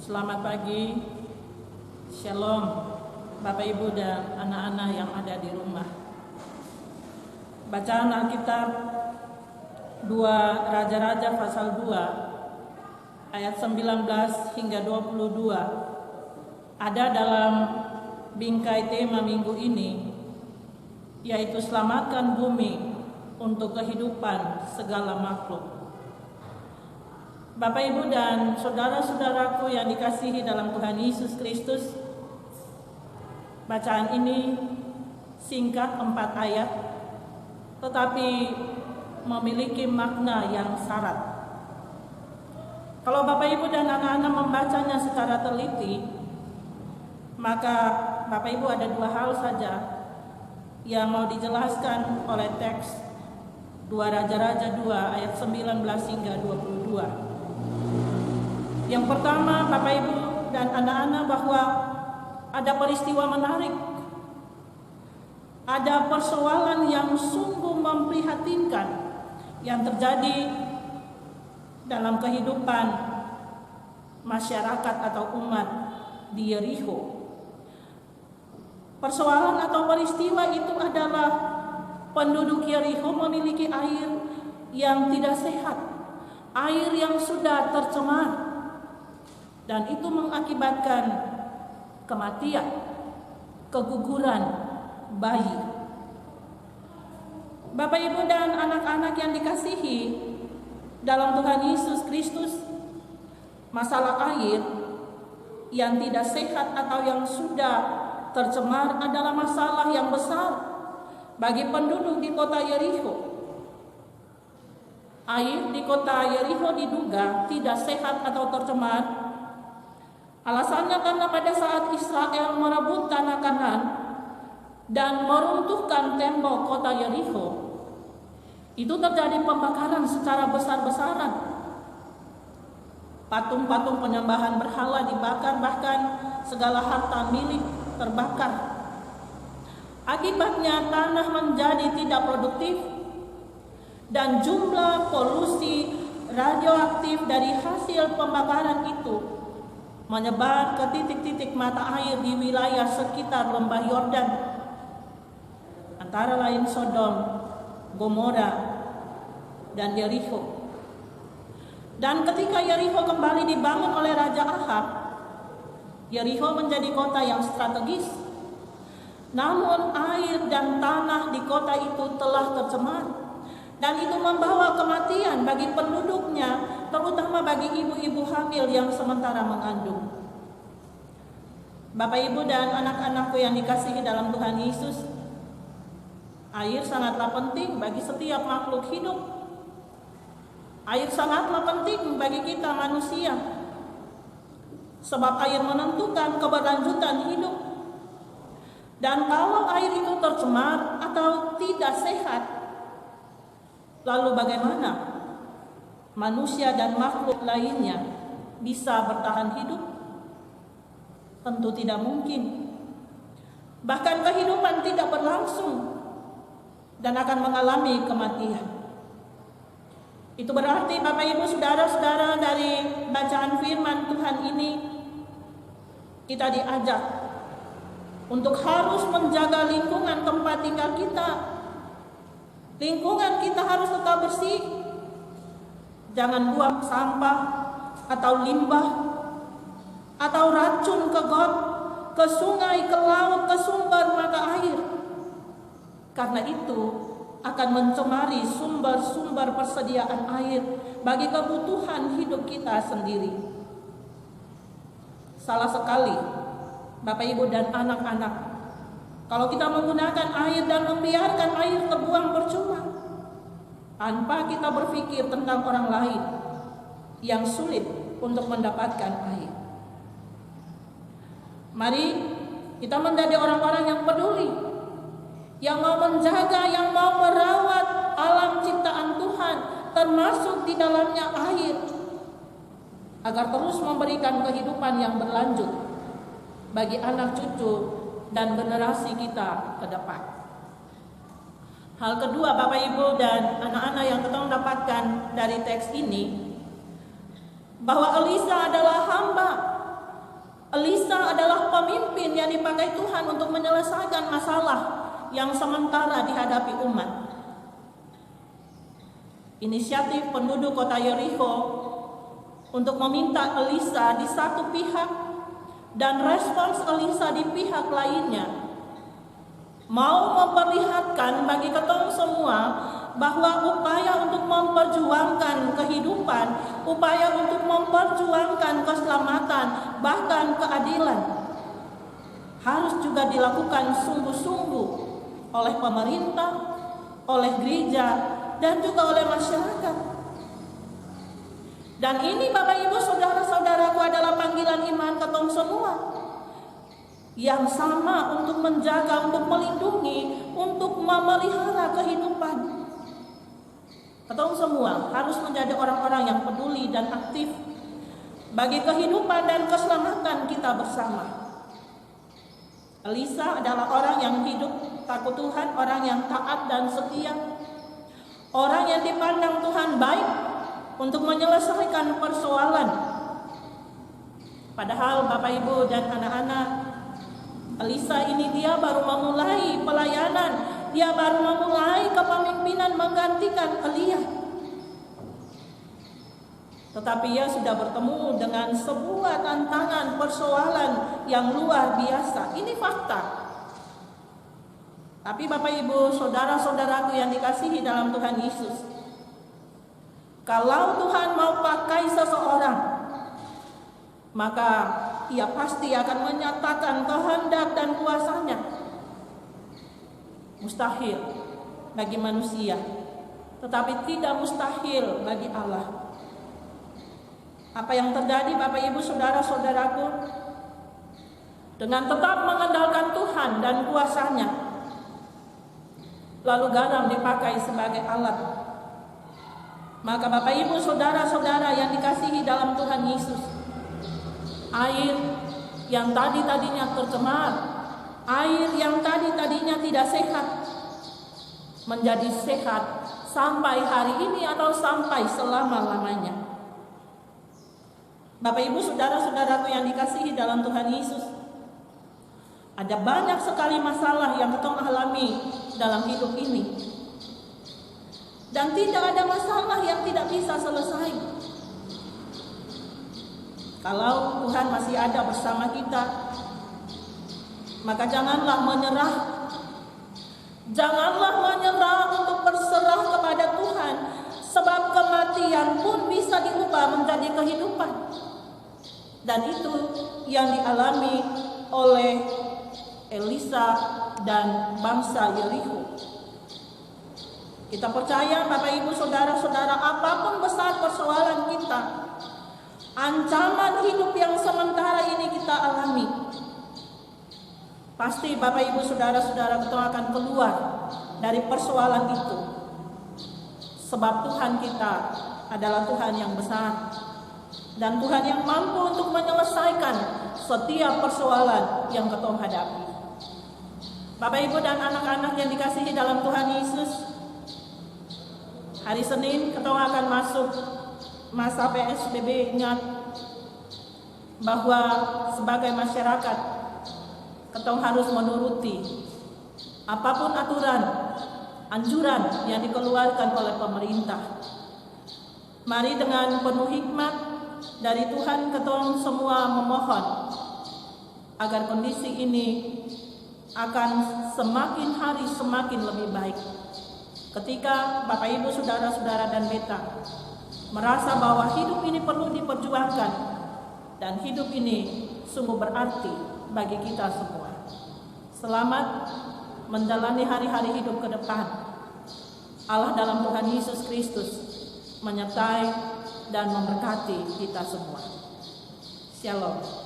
Selamat pagi, Shalom Bapak Ibu dan anak-anak yang ada di rumah. Bacaan Alkitab 2 Raja-Raja pasal 2 ayat 19 hingga 22 ada dalam bingkai tema minggu ini, yaitu selamatkan bumi untuk kehidupan segala makhluk. Bapak, Ibu, dan saudara-saudaraku yang dikasihi dalam Tuhan Yesus Kristus, bacaan ini singkat 4 ayat, tetapi memiliki makna yang syarat. Kalau Bapak, Ibu, dan anak-anak membacanya secara teliti, maka Bapak, Ibu, ada 2 hal saja yang mau dijelaskan oleh teks 2 Raja-Raja 2 ayat 19 hingga 22. Yang pertama, Bapak, Ibu, dan anak-anak, bahwa ada peristiwa menarik, ada persoalan yang sungguh memprihatinkan yang terjadi dalam kehidupan masyarakat atau umat di Yerikho. Persoalan atau peristiwa itu adalah penduduk Yerikho memiliki air yang tidak sehat, air yang sudah tercemar, dan itu mengakibatkan kematian, keguguran bayi. Bapak, Ibu, dan anak-anak yang dikasihi dalam Tuhan Yesus Kristus, masalah air yang tidak sehat atau yang sudah tercemar adalah masalah yang besar bagi penduduk di kota Yerikho. Air di kota Yerikho diduga tidak sehat atau tercemar. Alasannya karena pada saat Israel merebut tanah Kanaan dan meruntuhkan tembok kota Yerikho, itu terjadi pembakaran secara besar-besaran. Patung-patung penyembahan berhala dibakar, bahkan segala harta milik terbakar. Akibatnya tanah menjadi tidak produktif dan jumlah polusi radioaktif dari hasil pembakaran itu menyebar ke titik-titik mata air di wilayah sekitar lembah Yordan, antara lain Sodom, Gomora, dan Yerikho. Dan ketika Yerikho kembali dibangun oleh Raja Ahab, Yerikho menjadi kota yang strategis. Namun air dan tanah di kota itu telah tercemar, dan itu membawa kematian bagi penduduknya, terutama bagi ibu-ibu hamil yang sementara mengandung. Bapak, Ibu, dan anak-anakku yang dikasihi dalam Tuhan Yesus, air sangatlah penting bagi setiap makhluk hidup. Air sangatlah penting bagi kita manusia, sebab air menentukan keberlanjutan hidup. Dan kalau air itu tercemar atau tidak sehat, lalu bagaimana manusia dan makhluk lainnya bisa bertahan hidup? Tentu tidak mungkin. Bahkan kehidupan tidak berlangsung dan akan mengalami kematian. Itu berarti Bapak, Ibu, saudara-saudara, dari bacaan firman Tuhan ini kita diajak untuk harus menjaga lingkungan tempat tinggal kita. Lingkungan kita harus tetap bersih. Jangan buang sampah atau limbah atau racun ke got, ke sungai, ke laut, ke sumber mata air. Karena itu akan mencemari sumber-sumber persediaan air bagi kebutuhan hidup kita sendiri. Salah sekali, Bapak, Ibu, dan anak-anak, kalau kita menggunakan air dan membiarkan air terbuang percuma, tanpa kita berpikir tentang orang lain yang sulit untuk mendapatkan air. Mari kita menjadi orang-orang yang peduli, yang mau menjaga, yang mau merawat alam ciptaan Tuhan, termasuk di dalamnya air, agar terus memberikan kehidupan yang berlanjut bagi anak cucu dan generasi kita ke depan. Hal kedua, Bapak, Ibu, dan anak-anak yang kita dapatkan dari teks ini, bahwa Elisa adalah hamba Elisa adalah pemimpin yang dipakai Tuhan untuk menyelesaikan masalah yang sementara dihadapi umat. Inisiatif penduduk kota Yeriko untuk meminta Elisa di satu pihak dan respons Elisa di pihak lainnya mau memperlihatkan bagi ketong semua bahwa upaya untuk memperjuangkan kehidupan, upaya untuk memperjuangkan keselamatan, bahkan keadilan harus juga dilakukan sungguh-sungguh oleh pemerintah, oleh gereja, dan juga oleh masyarakat. Dan ini Bapak Ibu Saudara-saudaraku adalah panggilan iman ketong semua yang sama untuk menjaga, untuk melindungi, untuk memelihara kehidupan. Ketong semua harus menjadi orang-orang yang peduli dan aktif bagi kehidupan dan keselamatan kita bersama. Elisa adalah orang yang hidup takut Tuhan, orang yang taat dan setia, orang yang dipandang Tuhan baik untuk menyelesaikan persoalan. Padahal Bapak Ibu dan anak-anak, Elisa ini dia baru memulai pelayanan, dia baru memulai kepemimpinan menggantikan Elia. Tetapi ia sudah bertemu dengan sebuah tantangan persoalan yang luar biasa. Ini fakta. Tapi Bapak Ibu, saudara-saudaraku yang dikasihi dalam Tuhan Yesus, kalau Tuhan mau pakai seseorang, maka ia pasti akan menyatakan kehendak dan kuasanya. Mustahil bagi manusia, tetapi tidak mustahil bagi Allah. Apa yang terjadi Bapak Ibu Saudara-saudaraku, dengan tetap mengandalkan Tuhan dan kuasanya, lalu garam dipakai sebagai alat, maka Bapak Ibu Saudara-saudara yang dikasihi dalam Tuhan Yesus, air yang tadinya tercemar, air yang tadinya tidak sehat, menjadi sehat sampai hari ini atau sampai selama-lamanya. Bapak Ibu Saudara-saudaraku yang dikasihi dalam Tuhan Yesus, ada banyak sekali masalah yang kita alami dalam hidup ini, dan tidak ada masalah yang tidak bisa selesai kalau Tuhan masih ada bersama kita. Maka janganlah menyerah. Janganlah menyerah untuk berserah kepada Tuhan, sebab kematian pun bisa diubah menjadi kehidupan. Dan itu yang dialami oleh Elisa dan bangsa Yeriko. Kita percaya Bapak Ibu Saudara-saudara, apapun besar persoalan kita, ancaman hidup yang sementara ini kita alami, pasti Bapak Ibu Saudara-saudara kita akan keluar dari persoalan itu. Sebab Tuhan kita adalah Tuhan yang besar dan Tuhan yang mampu untuk menyelesaikan setiap persoalan yang kita hadapi. Bapak Ibu dan anak-anak yang dikasihi dalam Tuhan Yesus, hari Senin kita akan masuk masa PSBB. Ingat bahwa sebagai masyarakat kita harus menuruti apapun aturan, anjuran yang dikeluarkan oleh pemerintah. Mari dengan penuh hikmat dari Tuhan kita semua memohon agar kondisi ini akan semakin hari semakin lebih baik. Ketika Bapak Ibu Saudara-saudara dan beta merasa bahwa hidup ini perlu diperjuangkan dan hidup ini sungguh berarti bagi kita semua. Selamat menjalani hari-hari hidup ke depan. Allah dalam Tuhan Yesus Kristus menyertai dan memberkati kita semua. Shalom.